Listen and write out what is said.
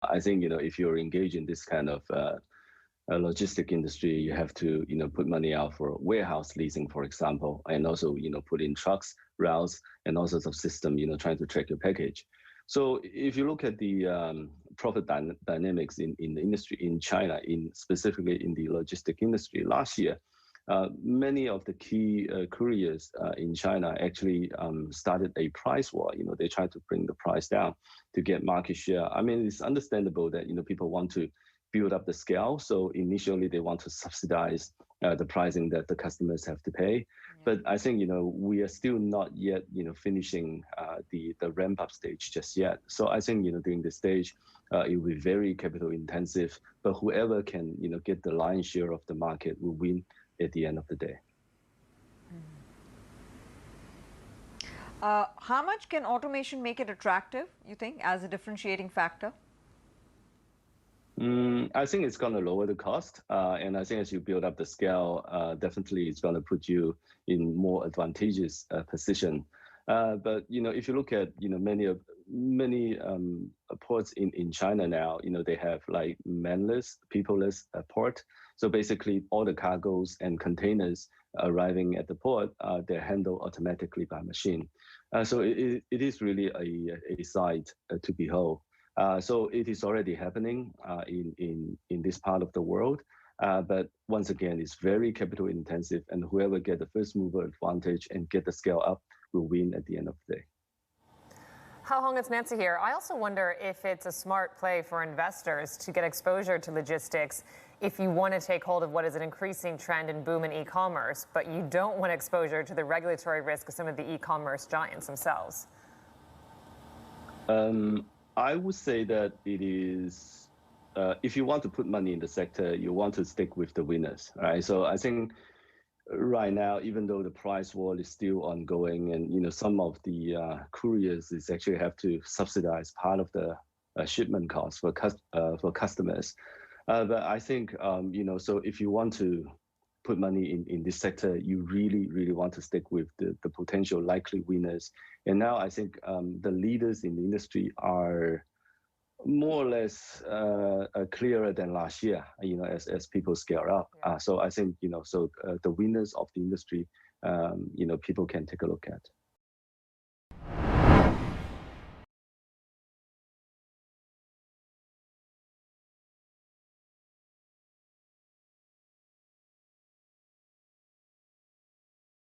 I think, if you're engaged in this kind of logistic industry, you have to, put money out for warehouse leasing, for example, and also, put in trucks, routes, and all sorts of system, trying to track your package. So if you look at the profit dynamics in the industry in China, specifically in the logistic industry, last year, many of the key couriers in China actually started a price war. They tried to bring the price down to get market share. I mean, it's understandable that people want to build up the scale. So initially, they want to subsidize the pricing that the customers have to pay. Yeah. But I think we are still not yet finishing the ramp up stage just yet. So I think during this stage, it will be very capital intensive. But whoever can get the lion's share of the market will win at the end of the day. How much can automation make it attractive, you think, as a differentiating factor? I think it's going to lower the cost. And I think as you build up the scale, definitely it's going to put you in more advantageous position. But, if you look at, many ports in China now, they have like manless, peopless port. So basically all the cargoes and containers arriving at the port, they're handled automatically by machine. So it is really a sight to behold. So it is already happening in this part of the world. But once again, it's very capital intensive, and whoever get the first mover advantage and get the scale up will win at the end of the day. Hao Hong, it's Nancy here. I also wonder if it's a smart play for investors to get exposure to logistics if you want to take hold of what is an increasing trend and boom in e-commerce, but you don't want exposure to the regulatory risk of some of the e-commerce giants themselves. I would say that it is, if you want to put money in the sector, you want to stick with the winners, right? So I think right now, even though the price war is still ongoing, and some of the couriers is actually have to subsidize part of the shipment costs for customers. But I think so if you want to put money in this sector, you really want to stick with the potential likely winners. And now I think the leaders in the industry are more or less clearer than last year, as people scale up. So I think, the winners of the industry, people can take a look at.